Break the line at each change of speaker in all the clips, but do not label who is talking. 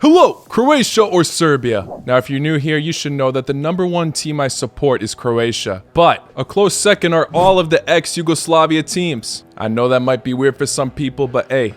Hello, Croatia or Serbia? Now, if you're new here, you should know that the #1 team I support is Croatia. But a close second are all of the ex-Yugoslavia teams. I know that might be weird for some people, but hey,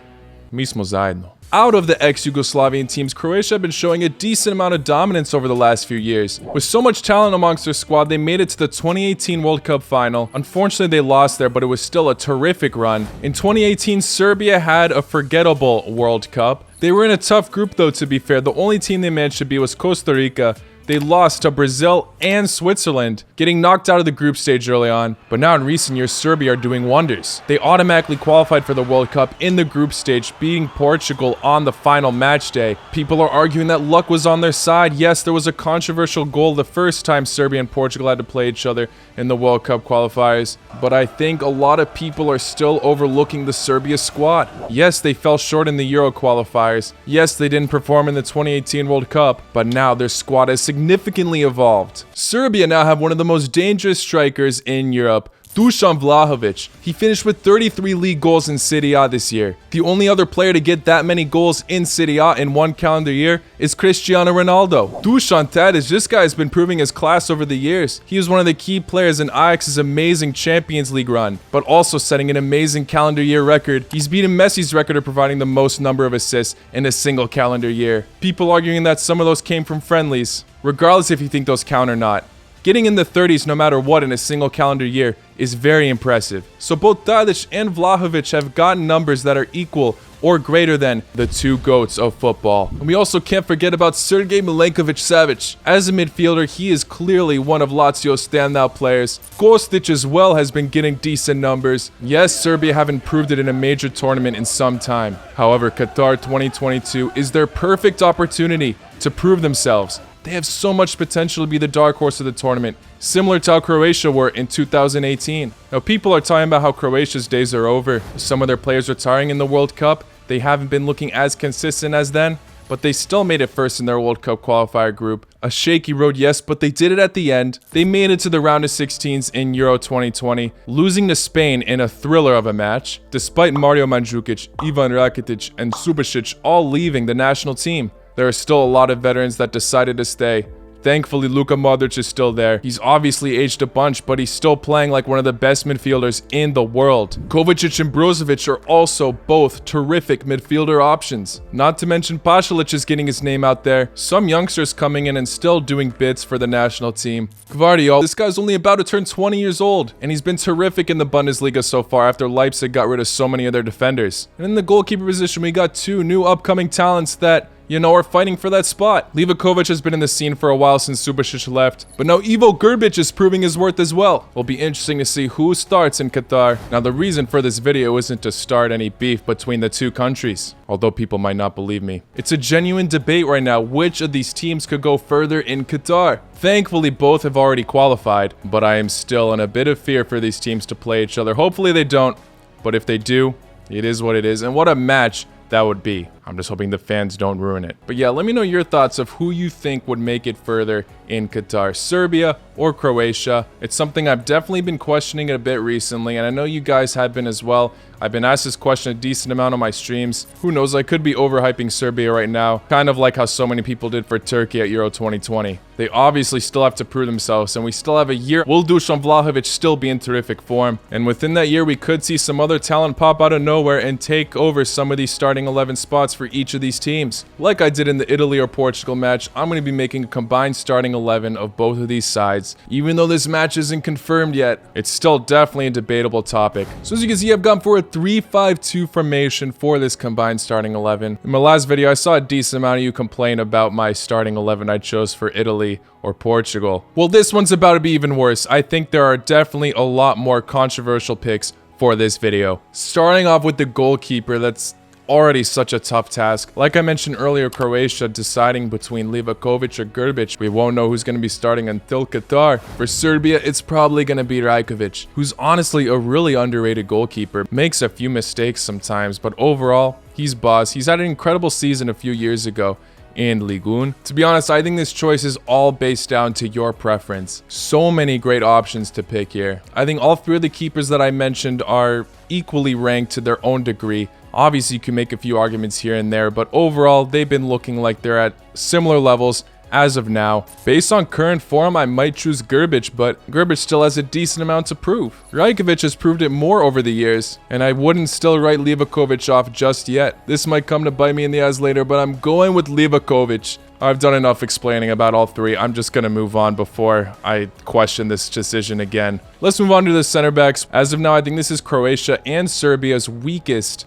mi smo zajedno. Out of the ex-Yugoslavian teams, Croatia have been showing a decent amount of dominance over the last few years. With so much talent amongst their squad, they made it to the 2018 World Cup final. Unfortunately, they lost there, but it was still a terrific run. In 2018, Serbia had a forgettable World Cup. They were in a tough group though, to be fair. The only team they managed to beat was Costa Rica. They lost to Brazil and Switzerland, getting knocked out of the group stage early on. But now in recent years, Serbia are doing wonders. They automatically qualified for the World Cup in the group stage, beating Portugal on the final match day. People are arguing that luck was on their side. Yes, there was a controversial goal the first time Serbia and Portugal had to play each other in the World Cup qualifiers. But I think a lot of people are still overlooking the Serbia squad. Yes, they fell short in the Euro qualifiers. Yes, they didn't perform in the 2018 World Cup. But now their squad has significantly evolved. Serbia now have one of the most dangerous strikers in Europe, Dusan Vlahovic. He finished with 33 league goals in Serie A this year. The only other player to get that many goals in Serie A in one calendar year is Cristiano Ronaldo. Dusan Tadic, this guy has been proving his class over the years. He was one of the key players in Ajax's amazing Champions League run, but also setting an amazing calendar year record. He's beaten Messi's record of providing the most number of assists in a single calendar year. People arguing that some of those came from friendlies. Regardless if you think those count or not, getting in the 30s no matter what in a single calendar year is very impressive. So both Tadic and Vlahovic have gotten numbers that are equal or greater than the two GOATs of football. And we also can't forget about Sergej Milenkovic-Savic. As a midfielder, he is clearly one of Lazio's standout players. Kostic as well has been getting decent numbers. Yes, Serbia haven't proved it in a major tournament in some time. However, Qatar 2022 is their perfect opportunity to prove themselves. They have so much potential to be the dark horse of the tournament, similar to how Croatia were in 2018. Now, people are talking about how Croatia's days are over. Some of their players retiring in the World Cup. They haven't been looking as consistent as then, but they still made it first in their World Cup qualifier group. A shaky road, yes, but they did it at the end. They made it to the round of 16s in Euro 2020, losing to Spain in a thriller of a match, despite Mario Mandzukic, Ivan Rakitic, and Subasic all leaving the national team. There are still a lot of veterans that decided to stay. Thankfully, Luka Modric is still there. He's obviously aged a bunch, but he's still playing like one of the best midfielders in the world. Kovacic and Brozovic are also both terrific midfielder options. Not to mention Pasalic is getting his name out there. Some youngsters coming in and still doing bits for the national team. Gvardiol, this guy's only about to turn 20 years old, and he's been terrific in the Bundesliga so far after Leipzig got rid of so many of their defenders. And in the goalkeeper position, we got two new upcoming talents that, are fighting for that spot. Livakovic has been in the scene for a while since Subasic left, but now Ivo Grbic is proving his worth as well. It'll be interesting to see who starts in Qatar. Now, the reason for this video isn't to start any beef between the two countries, although people might not believe me. It's a genuine debate right now which of these teams could go further in Qatar. Thankfully, both have already qualified, but I am still in a bit of fear for these teams to play each other. Hopefully they don't, but if they do, it is what it is, and what a match that would be. I'm just hoping the fans don't ruin it. But yeah, let me know your thoughts of who you think would make it further in Qatar, Serbia or Croatia. It's something I've definitely been questioning a bit recently, and I know you guys have been as well. I've been asked this question a decent amount on my streams. Who knows, I could be overhyping Serbia right now, kind of like how so many people did for Turkey at Euro 2020. They obviously still have to prove themselves, and we still have a year. Will Dusan Vlahovic still be in terrific form? And within that year, we could see some other talent pop out of nowhere and take over some of these starting 11 spots for each of these teams. Like I did in the Italy or Portugal match, I'm going to be making a combined starting 11 of both of these sides. Even though this match isn't confirmed yet, it's still definitely a debatable topic. So as you can see, I've gone for a 3-5-2 formation for this combined starting 11. In my last video, I saw a decent amount of you complain about my starting 11 I chose for Italy or Portugal. Well, this one's about to be even worse. I think there are definitely a lot more controversial picks for this video. Starting off with the goalkeeper, that's already such a tough task. Like I mentioned earlier, Croatia deciding between Livakovic or Grbic. We won't know who's going to be starting until Qatar. For Serbia, it's probably going to be Rajkovic, who's honestly a really underrated goalkeeper. Makes a few mistakes sometimes, but overall, he's boss. He's had an incredible season a few years ago in Ligue 1. To be honest, I think this choice is all based down to your preference. So many great options to pick here. I think all three of the keepers that I mentioned are equally ranked to their own degree Obviously, you can make a few arguments here and there, but overall, they've been looking like they're at similar levels as of now. Based on current form, I might choose Grbić, but Grbić still has a decent amount to prove. Rajkovic has proved it more over the years, and I wouldn't still write Livakovic off just yet. This might come to bite me in the ass later, but I'm going with Livakovic. I've done enough explaining about all three. I'm just going to move on before I question this decision again. Let's move on to the center backs. As of now, I think this is Croatia and Serbia's weakest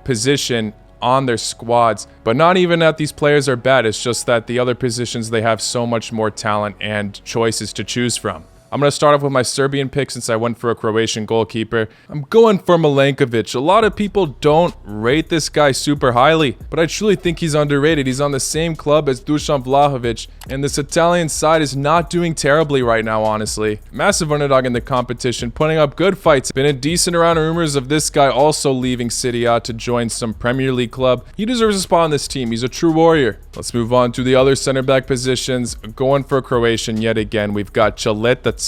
position on their squads, but not even that these players are bad. It's just that the other positions, they have so much more talent and choices to choose from. I'm going to start off with my Serbian pick since I went for a Croatian goalkeeper. I'm going for Milenkovic. A lot of people don't rate this guy super highly, but I truly think he's underrated. He's on the same club as Dusan Vlahovic, and this Italian side is not doing terribly right now, honestly. Massive underdog in the competition, putting up good fights. Been a decent round of rumors of this guy also leaving Serie A to join some Premier League club. He deserves a spot on this team. He's a true warrior. Let's move on to the other center back positions. Going for a Croatian yet again. We've got caleta-car.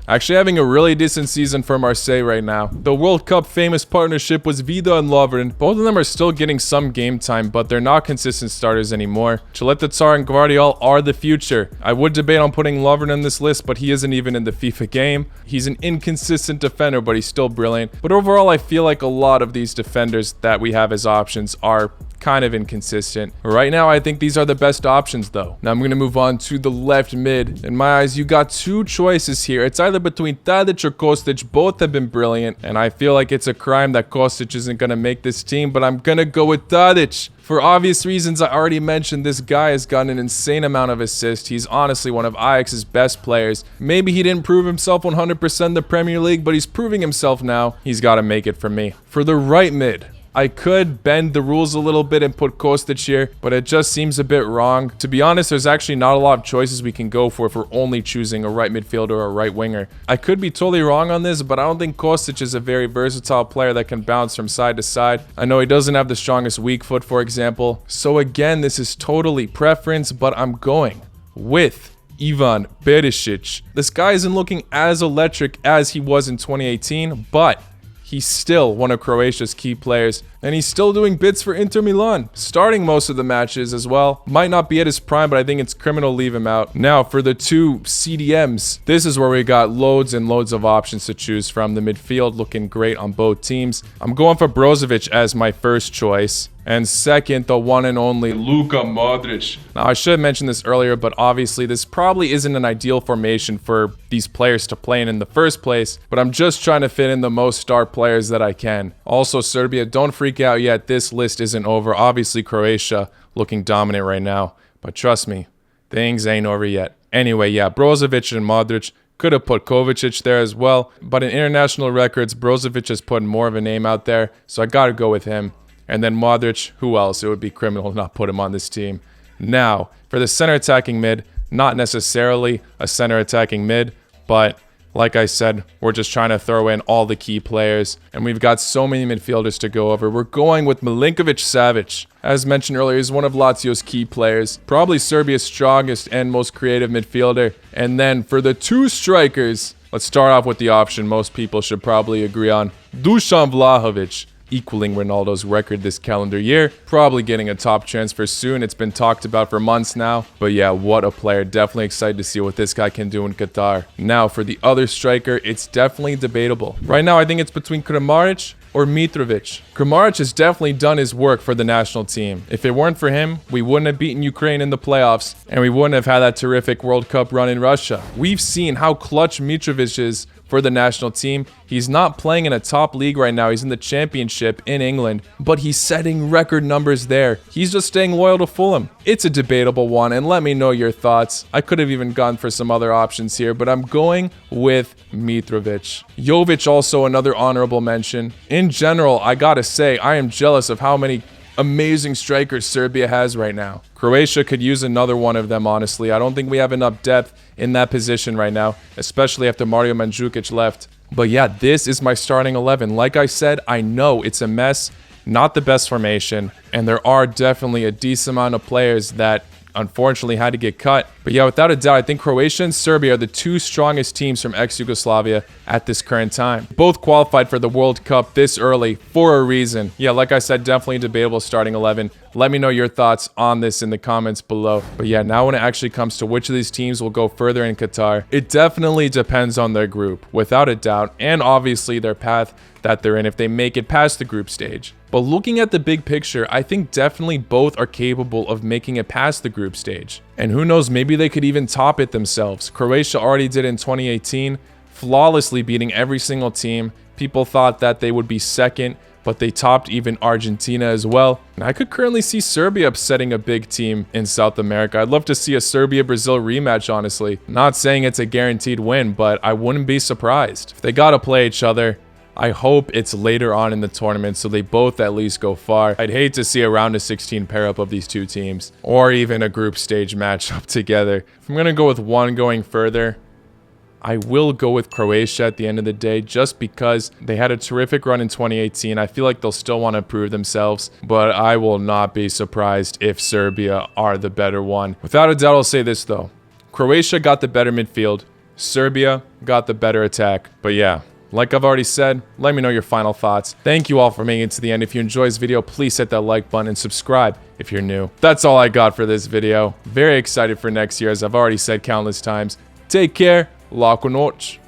Actually having a really decent season for Marseille right now. The World Cup famous partnership was Vida and Lovren. Both of them are still getting some game time, but they're not consistent starters anymore. caleta-car and Guardiola are the future. I would debate on putting Lovren on this list, but he isn't even in the FIFA game. He's an inconsistent defender, but he's still brilliant. But overall, I feel like a lot of these defenders that we have as options are kind of inconsistent. Right now, I think these are the best options though. Now I'm going to move on to the left mid. In my eyes, you got two choices here. It's either between Tadic or Kostic. Both have been brilliant, and I feel like it's a crime that Kostic isn't going to make this team, but I'm going to go with Tadic. For obvious reasons, I already mentioned this guy has gotten an insane amount of assists. He's honestly one of Ajax's best players. Maybe he didn't prove himself 100% in the Premier League, but he's proving himself now. He's got to make it for me. For the right mid, I could bend the rules a little bit and put Kostic here, but it just seems a bit wrong. To be honest, there's actually not a lot of choices we can go for if we're only choosing a right midfielder or a right winger. I could be totally wrong on this, but I don't think Kostic is a very versatile player that can bounce from side to side. I know he doesn't have the strongest weak foot, for example. So again, this is totally preference, but I'm going with Ivan Perisic. This guy isn't looking as electric as he was in 2018, but he's still one of Croatia's key players, and he's still doing bits for Inter Milan, starting most of the matches as well. Might not be at his prime, but I think it's criminal to leave him out. Now, for the two CDMs, this is where we got loads and loads of options to choose from. The midfield looking great on both teams. I'm going for Brozovic as my first choice. And second, the one and only Luka Modric. Now, I should have mentioned this earlier, but obviously this probably isn't an ideal formation for these players to play in the first place, but I'm just trying to fit in the most star players that I can. Also, Serbia, don't freak out yet. This list isn't over. Obviously, Croatia looking dominant right now, but trust me, things ain't over yet. Anyway, yeah, Brozovic and Modric. Could have put Kovacic there as well, but in international records, Brozovic has put more of a name out there, so I gotta go with him. And then Modric, who else? It would be criminal to not put him on this team. Now, for the center attacking mid, not necessarily a center attacking mid, but like I said, we're just trying to throw in all the key players, and we've got so many midfielders to go over. We're going with Milinkovic-Savic. As mentioned earlier, he's one of Lazio's key players, probably Serbia's strongest and most creative midfielder. And then for the two strikers, let's start off with the option most people should probably agree on, Dusan Vlahovic. Equaling Ronaldo's record this calendar year. Probably getting a top transfer soon. It's been talked about for months now. But yeah, what a player. Definitely excited to see what this guy can do in Qatar. Now, for the other striker, it's definitely debatable. Right now, I think it's between Kramaric or Mitrovic. Kramaric has definitely done his work for the national team. If it weren't for him, we wouldn't have beaten Ukraine in the playoffs, and we wouldn't have had that terrific World Cup run in Russia. We've seen how clutch Mitrovic is for the national team. He's not playing in a top league right now. He's in the championship in England, but he's setting record numbers there. He's just staying loyal to Fulham. It's a debatable one, and let me know your thoughts. I could have even gone for some other options here, but I'm going with Mitrovic. Jovic also another honorable mention. In general, I gotta say, I am jealous of how many amazing strikers Serbia has right now. Croatia could use another one of them, honestly. I don't think we have enough depth in that position right now, especially after Mario Mandzukic left. But yeah, this is my starting 11. Like I said, I know it's a mess, not the best formation, and there are definitely a decent amount of players that unfortunately had to get cut. But yeah, without a doubt, I think Croatia and Serbia are the two strongest teams from ex-Yugoslavia at this current time. Both qualified for the World Cup this early for a reason. Yeah, like I said, definitely debatable starting 11. Let me know your thoughts on this in the comments below. But yeah, now when it actually comes to which of these teams will go further in Qatar, it definitely depends on their group, without a doubt, and obviously their path that they're in if they make it past the group stage. But looking at the big picture, I think definitely both are capable of making it past the group stage. And who knows, maybe they could even top it themselves. Croatia already did in 2018, flawlessly beating every single team. People thought that they would be second, but they topped even Argentina as well. And I could currently see Serbia upsetting a big team in South America. I'd love to see a Serbia-Brazil rematch, honestly. Not saying it's a guaranteed win, but I wouldn't be surprised. If they gotta play each other, I hope it's later on in the tournament so they both at least go far. I'd hate to see a round of 16 pair up of these two teams, or even a group stage matchup together. If I'm gonna go with one going further, I will go with Croatia at the end of the day, just because they had a terrific run in 2018. I feel like they'll still want to prove themselves, but I will not be surprised if Serbia are the better one. Without a doubt, I'll say this though. Croatia got the better midfield. Serbia got the better attack. But yeah, like I've already said, let me know your final thoughts. Thank you all for making it to the end. If you enjoyed this video, please hit that like button and subscribe if you're new. That's all I got for this video. Very excited for next year, as I've already said countless times. Take care. Laco noite.